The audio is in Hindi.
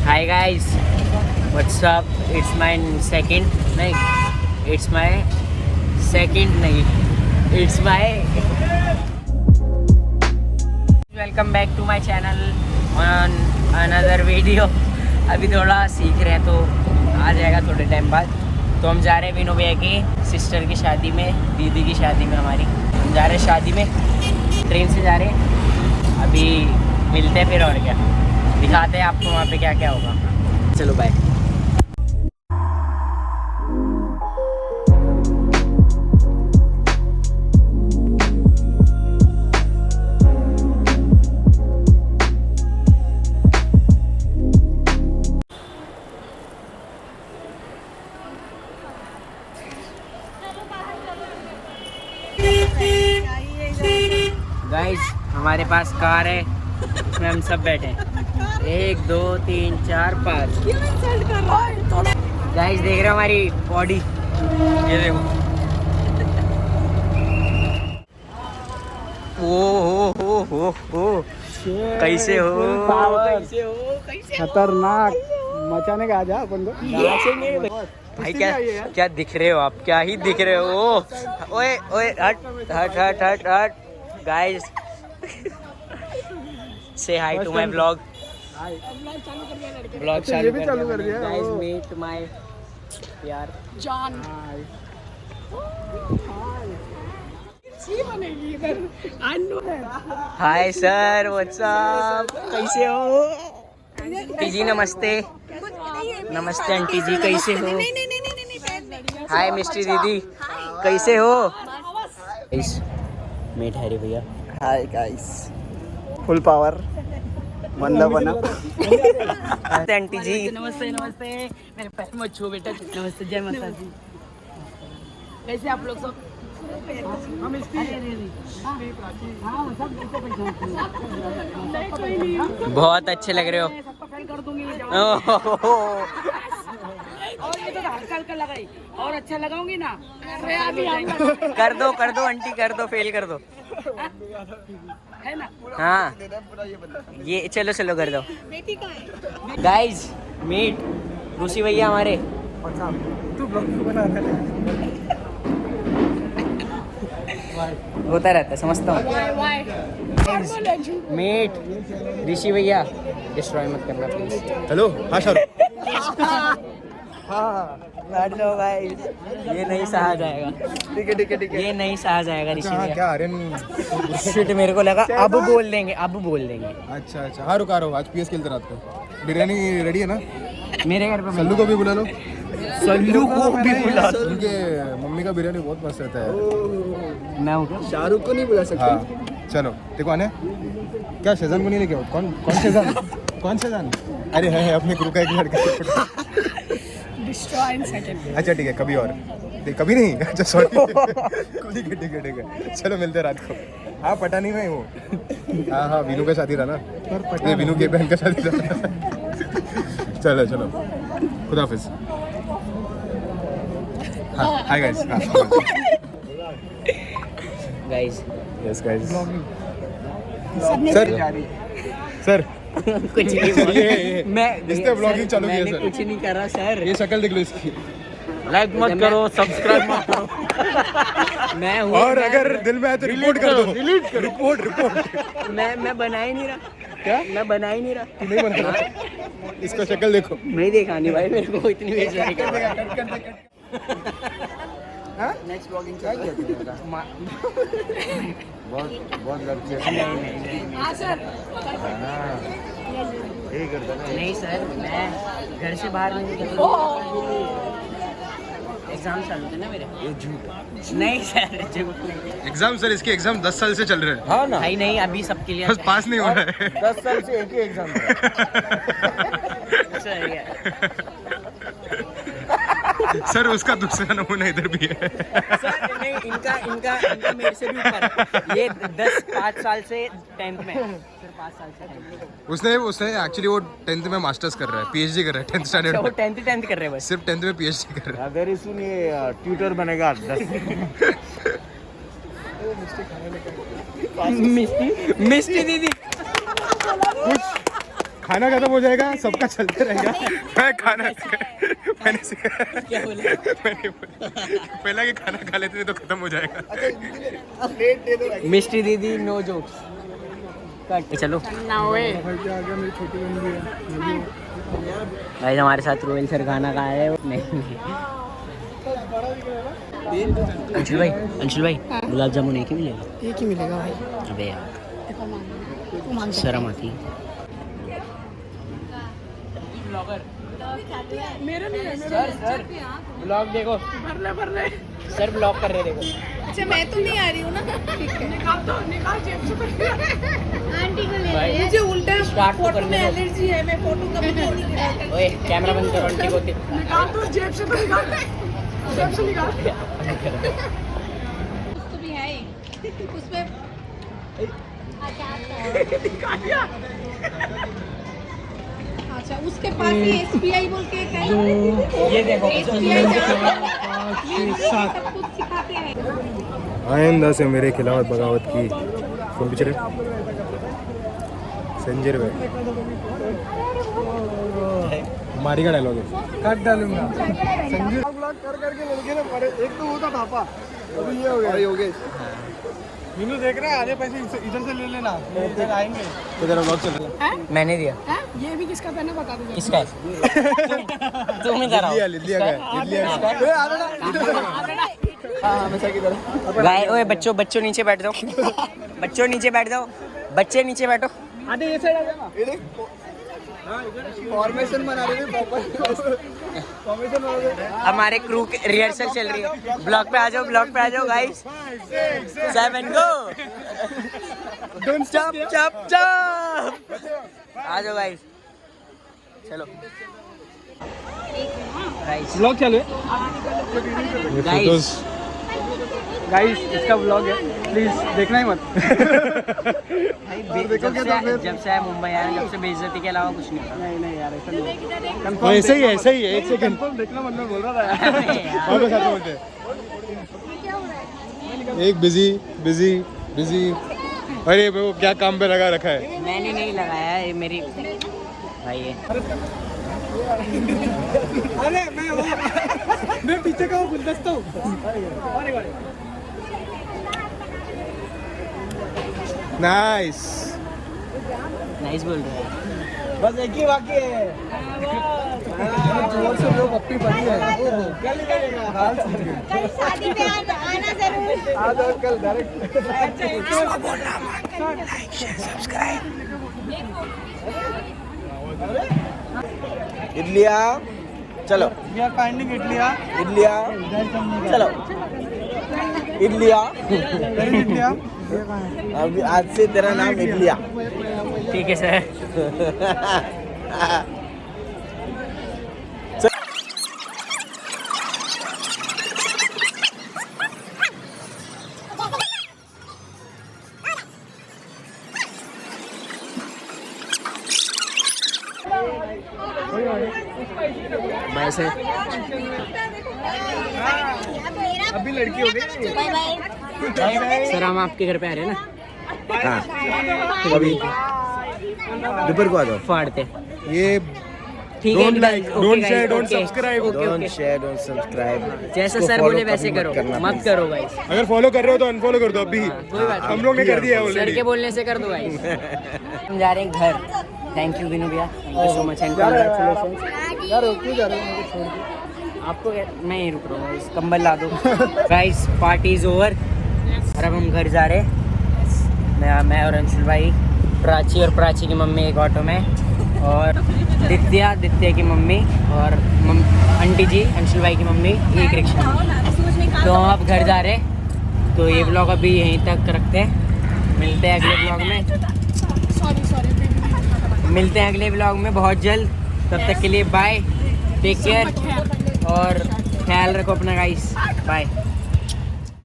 Hi guys, what's up? It's my welcome back to my channel on another video. अभी थोड़ा सीख रहे हैं तो आ जाएगा थोड़े टाइम बाद। तो हम जा रहे हैं विनू भैया की सिस्टर की शादी में, दीदी की शादी में हमारी। हम जा रहे हैं शादी में, ट्रेन से जा रहे हैं। अभी मिलते हैं फिर, और क्या दिखाते हैं आपको वहाँ पे क्या क्या होगा। चलो बाय। गाइस हमारे पास कार है, इसमें हम सब बैठे हैं। 1 2 3 4 5। गाइस देख रहे हो हमारी बॉडी, ये देखो। ओ कैसे हो? खतरनाक मचाने का आजा अपन को। भाई क्या दिख रहे हो आप? क्या ही दिख रहे हो? ओए ओए हट हट हट हट हट। गाइस से हाय टू माय ब्लॉग। ब्लॉग ये भी चालू कर दिया। गाइस मीट माय यार जान। Hi sir, what's up? कैसे हो? टीजी नमस्ते। नमस्ते आंटी जी, कैसे हो? हाय मिस्टी दीदी, कैसे हो? मीट हैरी भैया। हाय गाइस, फुल पावर मंदा बना। नमस्ते आंटी जी। नमस्ते नमस्ते, मेरे पैर मत छू बेटा। नमस्ते, जय माता दी। कैसे आप लोग सब? बहुत अच्छे लग रहे हो। और ये तो हल्का हल्का लगाई, और अच्छा लगाऊंगी ना। कर दो आंटी, कर दो, फेल कर दो। है ना? हाँ ये चलो चलो कर दो। गाइस मीट रूसी भैया हमारे। तू ब्लॉग क्यों बना रहा है? होता रहता है, समझता हूँ। मीट ऋषि भैया, डिस्ट्रॉय मत करना प्लीज। हेलो। हाँ शाहरुख। हाँ बैठ जाओ गाइस, ये नहीं सहा जाएगा। ठीक है। ये नहीं सहा जाएगा ऋषि हाँ भैया। क्या आर्यन? शिट, मेरे को लगा अब बोल देंगे। अच्छा हाँ रुका रहो, आज पीएस खेलते रात को। बिरयानी रेडी है ना? मेरे घर पे सल्लू को भी बुला लो। सल्लू को भी बुला। उनके मम्मी का बिरयानी बहुत मस्त रहता है। मैं हूँ। शाहरुख को नहीं बुला सकते। हाँ चलो देखो आने। क्या शेजान को नहीं लेके आओ? कौन शेजान? कौन शेजान? अरे है अपने ग्रुप का एक लड़का। Destroy in second. अच्छा ठीक है, कभी और। कभी नहीं, अच्छा सॉरी। ठीक है चलो मिलते हैं रात को। हाँ पटानी में वो। हाँ विनू का शादी रहा ना, ये विनू की बहन का शादी रहा। चलो खुदा हाफिज। हाँ hi guys. Guys yes guys. Sir कुछ नहीं ये मैं इसने ब्लॉगिंग चालू किया मैंने सर। कुछ नहीं करा सर। ये शक्ल देख लो इसकी। लाइक मत करो, सब्सक्राइब मत करो। मैं हूँ। और अगर दिल में आए तो रिपोर्ट कर दो। रिपोर्ट। मैं बना ही नहीं रहा। क्या? मैं बना ही नहीं रहा। तू नहीं बना रहा? इसका शक्ल देखो। नहीं देखा नहीं भाई, मेरे को इतनी बेइज्जती कर। नेक्स्ट ब्लॉगिंग क्या किया तूने? बहुत लड़की हाँ सर। यही करता ना। नहीं सर, मैं घर से बाहर नहीं निकल। एग्जाम चालू थे ना मेरे। ये झूठ। नहीं सर, झूठ नहीं। एग्जाम सर, इसके एग्जाम 10 साल से चल रहे हैं। हाँ ना, भाई नहीं, अभी सबके लिए बस पास नहीं हो रहा है। 10 साल से एक ही एग्जाम सही है। सर उसका दूसरा नमूना इधर भी है। सर नहीं, इनका मेरे से भी ऊपर। ये 5 साल से 10th में। सर 5 साल से 10th में। उसने एक्चुअली वो 10th में मास्टर्स कर रहा है, पीएचडी कर रहा है 10th स्टैंडर्ड वो में। 10th कर रहे हैं बस। सिर्फ 10th में पीएचडी कर रहा है। वेरी सुन ये ट्यूटर बनेगा। मिस्टी दीदी। खाना खत्म हो जाएगा, सबका चलते रहेगा। मैं खाना मैंने क्या बोले? मैंने बोला पहला कि खाना खा लेते थे तो खत्म हो जाएगा। मिष्टी दीदी नो जोक्स। चलो भाई हमारे साथ रोहिल सर खाना खा रहे हो। नहीं अंशुल भाई गुलाब जामुन एक ही मिलेगा? एक ही मिलेगा भाई। अबे यार शर्म आती है। मेरा नहीं है, सर ब्लॉग देखो। भर ले सर ब्लॉग कर रहे देखो। अच्छा मैं तो नहीं आ रही हूँ ना। निकाल जेब से। आंटी को ले भाई, मुझे उल्टा स्टार्ट तो फोटो करने में दो। एलर्जी है, मैं फोटो कभी नहीं निकालती। ओए कैमरा बंद करो आंटी को। निकाल तो जेब से तो निकाल। जेब से निकाल। उसको भी है ही। उसमें अच्छा उसके पास ही SBI बोल के एक है। ये देखो SBI सब कुछ सिखाते हैं। आइंदा से मेरे खिलाफ बगावत की फोन पिछड़े संजय भाई मारी का डायलॉग है। कट डालूंगा संजय ब्लॉग कर करके लड़के ने पड़े। एक तो वो था थापा, अभी ये हो गया। अरे योगेश मीनू देख रहा है, आधे पैसे इधर से ले लेना, इधर आएंगे तो तेरा ब्लॉग चल रहा है। मैंने दिया। ये भी किसका पहना बता दो। किसका है? तुम इधर आओ। लिया का हमेशा की तरह। गाय ओए बच्चों नीचे बैठ जाओ। बच्चों नीचे बैठ जाओ। बच्चे नीचे बैठो। आधे ये साइड आ जाना। ये देख फॉर्मेशन बना रहे थे, प्रॉपर फॉर्मेशन बना रहे थे। हमारे क्रू रिहर्सल चल रही है। ब्लॉक पे आ जाओ गाइस। 7 गो। डोंट स्टॉप चप चप। आ जाओ गाइस। चलो गाइस। ब्लॉग चालू है गाइस गाइस, इसका ब्लॉग है, प्लीज देखना ही मत। जब से आया मुंबई आया, जब से बेइज्जती के अलावा कुछ नहीं। नहीं यार ऐसा नहीं है। ऐसे ही है एक सेकंड कंफर्म देखना मतलब बोल रहा था यार। और बस आते बोलते एक बिजी अरे वो क्या काम पे लगा रखा है। मैंने नहीं लगाया, ये मेरी भाई है। अरे मैं पीछे का हूँ, गुलदस्ता हूँ। नाइस नाइस बोल रहा है। बस एक ही बाकी है। जोर से लो, पप्पी बड़ी है। क्या निकलेगा? कल शादी पे आना जरूर। आज और कल डायरेक्ट। इडलिया चलो वी आर फाइंडिंग इडलिया। इडलिया चलो इडलिया इडलिया अभी आज से तेरा नाम इडलिया। ठीक है सर। Bye sir. अभी लड़की हो गई। Bye bye. सर हम आपके घर पे आ रहे हैं ना, हाँ अभी दोपहर को आ जाओ। फाड़ते। ये ठीक है Don't guys, like, okay don't guys, share, don't okay. subscribe. Okay, don't okay. Share don't subscribe. जैसे सर बोले वैसे करो, मत करो गाइस। अगर फॉलो कर रहे हो तो अनफॉलो कर दो अभी। कोई बात हम लोग ने कर दिया है नहीं, सर ऑलरेडी। के बोलने से कर दो गाइस। हम जा रहे हैं घर। थैंक यू विनू भैया, thank you so much and congratulation. यार क्यों जा रहे हो मुझे छोड़ के? आपको मैं यहीं रुक रहा हूँ गाइस, कंबल ला दो। गाइस पार्टी इज ओवर और अब हम घर जा रहे हैं। मैं और अंशुल भाई, प्राची की मम्मी एक ऑटो में, और दित्या की मम्मी और आंटी जी अंशुल भाई की मम्मी एक रिक्शा में। तो हम अब घर जा रहे हैं, तो ये ब्लॉग अभी यहीं तक रखते हैं। मिलते हैं अगले ब्लॉग में। मिलते हैं अगले ब्लॉग में बहुत जल्द। तब तक के लिए बाय, टेक केयर और ख्याल रखो अपना गाइस। बाय।